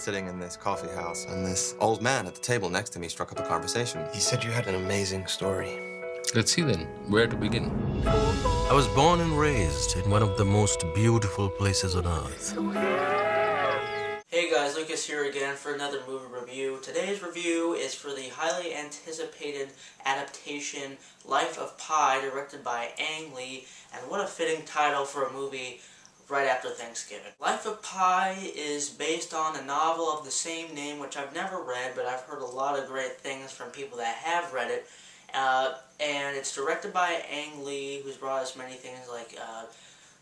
sitting in this coffee house, and this old man at the table next to me struck up a conversation. He said you had an amazing story. Let's see then, where to begin? I was born and raised in one of the most beautiful places on earth. Hey guys, Lucas here again for another movie review. Today's review is for the highly anticipated adaptation Life of Pi, directed by Ang Lee, and what a fitting title for a movie right after Thanksgiving. Life of Pi is based on a novel of the same name, which I've never read, but I've heard a lot of great things from people that have read it. And it's directed by Ang Lee, who's brought us many things like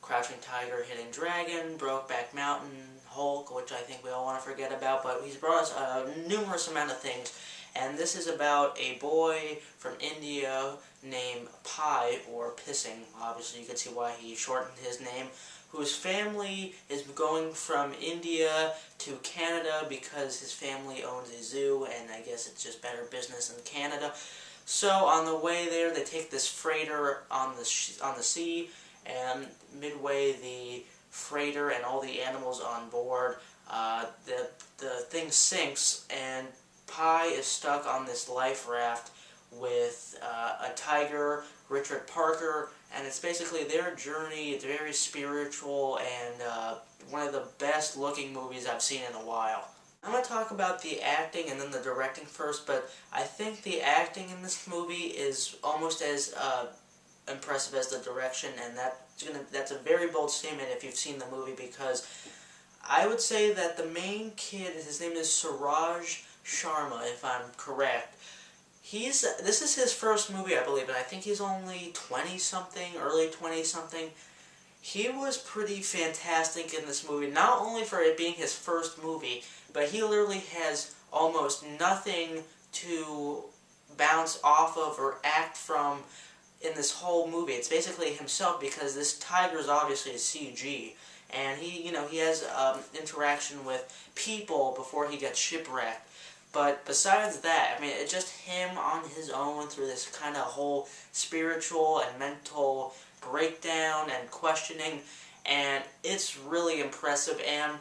Crouching Tiger, Hidden Dragon, Brokeback Mountain, Hulk, which I think we all want to forget about, but he's brought us a numerous amount of things. And this is about a boy from India named Pi, or Pissing, obviously you can see why he shortened his name, whose family is going from India to Canada because his family owns a zoo, and I guess it's just better business in Canada. So on the way there, they take this freighter on the sea, and midway the freighter and all the animals on board, the thing sinks, and Pi is stuck on this life raft with a tiger, Richard Parker, and it's basically their journey. It's very spiritual and one of the best looking movies I've seen in a while. I'm going to talk about the acting and then the directing first, but I think the acting in this movie is almost as impressive as the direction, and that's a very bold statement if you've seen the movie, because I would say that the main kid, his name is Suraj Sharma, if I'm correct. This is his first movie, I believe, and I think he's only 20-something, early 20-something. He was pretty fantastic in this movie, not only for it being his first movie, but he literally has almost nothing to bounce off of or act from in this whole movie. It's basically himself, because this tiger is obviously a CG, and he has interaction with people before he gets shipwrecked. But besides that, I mean, it's just him on his own through this kind of whole spiritual and mental breakdown and questioning, and it's really impressive. And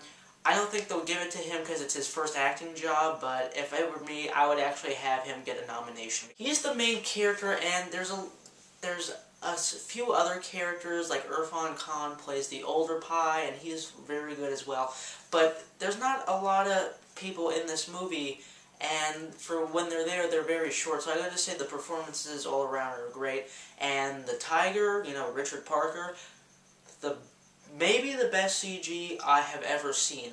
I don't think they'll give it to him because it's his first acting job, but if it were me, I would actually have him get a nomination. He's the main character, and there's a few other characters, like Irfan Khan plays the older Pi, and he's very good as well. But there's not a lot of people in this movie, and for when they're there, they're very short. So I gotta say the performances all around are great. And the tiger, Richard Parker, maybe the best CG I have ever seen.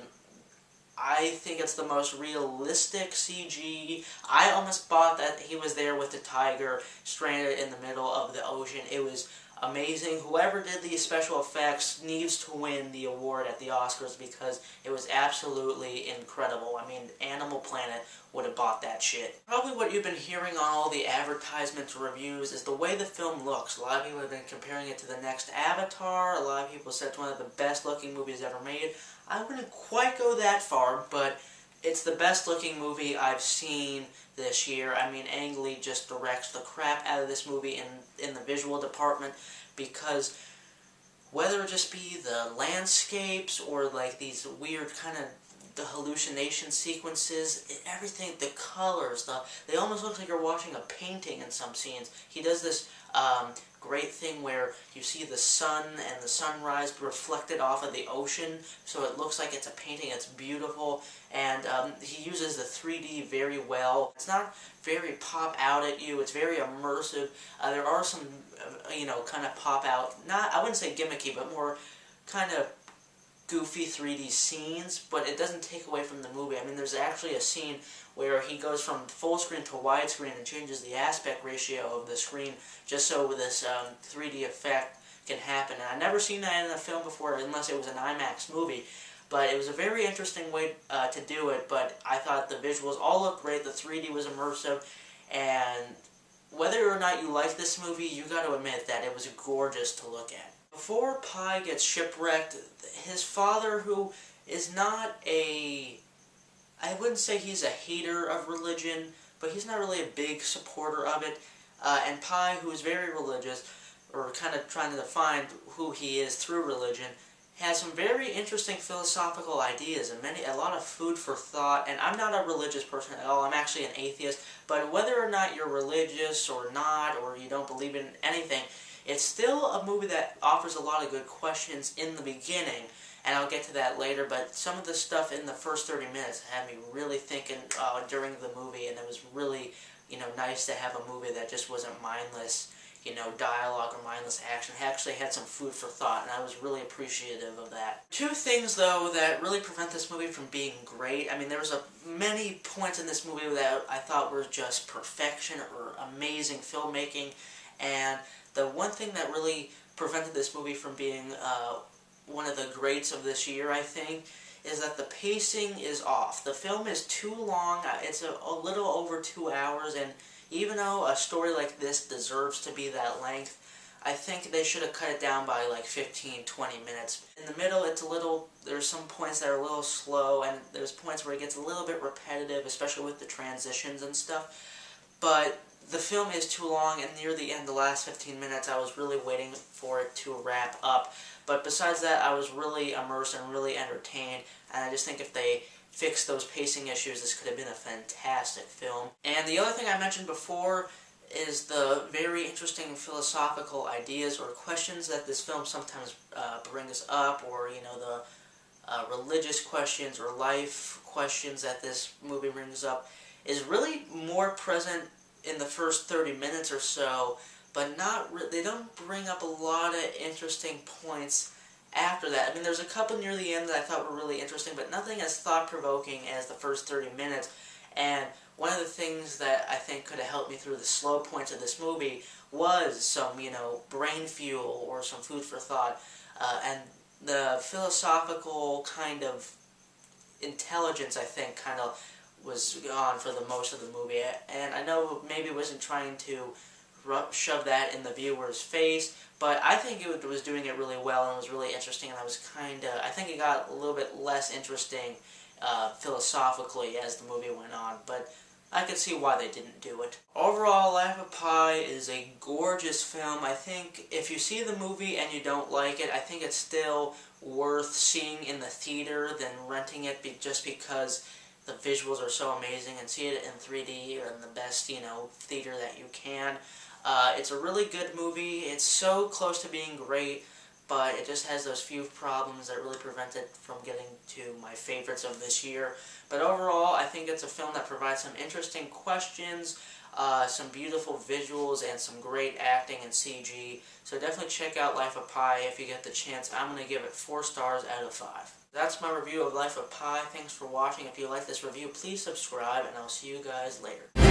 I think it's the most realistic CG. I almost bought that he was there with the tiger stranded in the middle of the ocean. It was amazing. Whoever did these special effects needs to win the award at the Oscars, because it was absolutely incredible. I mean, Animal Planet would have bought that shit. Probably what you've been hearing on all the advertisements reviews is the way the film looks. A lot of people have been comparing it to the next Avatar. A lot of people said it's one of the best looking movies ever made. I wouldn't quite go that far, but it's the best looking movie I've seen this year. I mean, Ang Lee just directs the crap out of this movie in the visual department, because whether it just be the landscapes or like these weird kind of the hallucination sequences, everything, the colors, they almost look like you're watching a painting in some scenes. He does this great thing where you see the sun and the sunrise reflected off of the ocean, so it looks like it's a painting. It's beautiful, and he uses the 3D very well. It's not very pop out at you. It's very immersive. There are some, kind of pop out, I wouldn't say gimmicky, but more kind of goofy 3D scenes, but it doesn't take away from the movie. I mean, there's actually a scene where he goes from full screen to widescreen and changes the aspect ratio of the screen just so this 3D effect can happen. And I've never seen that in a film before, unless it was an IMAX movie. But it was a very interesting way to do it, but I thought the visuals all looked great. The 3D was immersive, and whether or not you like this movie, you got to admit that it was gorgeous to look at. Before Pi gets shipwrecked, his father, who is not I wouldn't say he's a hater of religion, but he's not really a big supporter of it, and Pi, who is very religious, or kind of trying to define who he is through religion, has some very interesting philosophical ideas and a lot of food for thought. And I'm not a religious person at all. I'm actually an atheist. But whether or not you're religious or not, or you don't believe in anything, it's still a movie that offers a lot of good questions in the beginning. And I'll get to that later, but some of the stuff in the first 30 minutes had me really thinking during the movie, and it was really, nice to have a movie that just wasn't mindless, dialogue or mindless action. It actually had some food for thought, and I was really appreciative of that. Two things, though, that really prevent this movie from being great. I mean, there was many points in this movie that I thought were just perfection or amazing filmmaking, and the one thing that really prevented this movie from being one of the greats of this year, I think, is that the pacing is off. The film is too long. It's a little over 2 hours, and even though a story like this deserves to be that length, I think they should have cut it down by like 15, 20 minutes. In the middle, there's some points that are a little slow, and there's points where it gets a little bit repetitive, especially with the transitions and stuff. But the film is too long, and near the end, the last 15 minutes, I was really waiting for it to wrap up. But besides that, I was really immersed and really entertained, and I just think if they fixed those pacing issues, this could have been a fantastic film. And the other thing I mentioned before is the very interesting philosophical ideas or questions that this film sometimes brings up, or, the religious questions or life questions that this movie brings up, is really more present in the first 30 minutes or so, but they don't bring up a lot of interesting points after that. I mean, there's a couple near the end that I thought were really interesting, but nothing as thought-provoking as the first 30 minutes. And one of the things that I think could have helped me through the slow points of this movie was some, brain fuel or some food for thought. And the philosophical kind of intelligence, I think, kind of was gone for the most of the movie. And I know maybe it wasn't trying to shove that in the viewer's face, but I think it was doing it really well, and it was really interesting, and I think it got a little bit less interesting philosophically as the movie went on, but I could see why they didn't do it. Overall, Life of Pi is a gorgeous film. I think if you see the movie and you don't like it, I think it's still worth seeing in the theater than renting it just because the visuals are so amazing, and see it in 3D or in the best, theater that you can. It's a really good movie. It's so close to being great, but it just has those few problems that really prevent it from getting to my favorites of this year. But overall, I think it's a film that provides some interesting questions, some beautiful visuals, and some great acting and CG. So definitely check out Life of Pi if you get the chance. I'm going to give it 4 stars out of 5. That's my review of Life of Pi. Thanks for watching. If you like this review, please subscribe, and I'll see you guys later.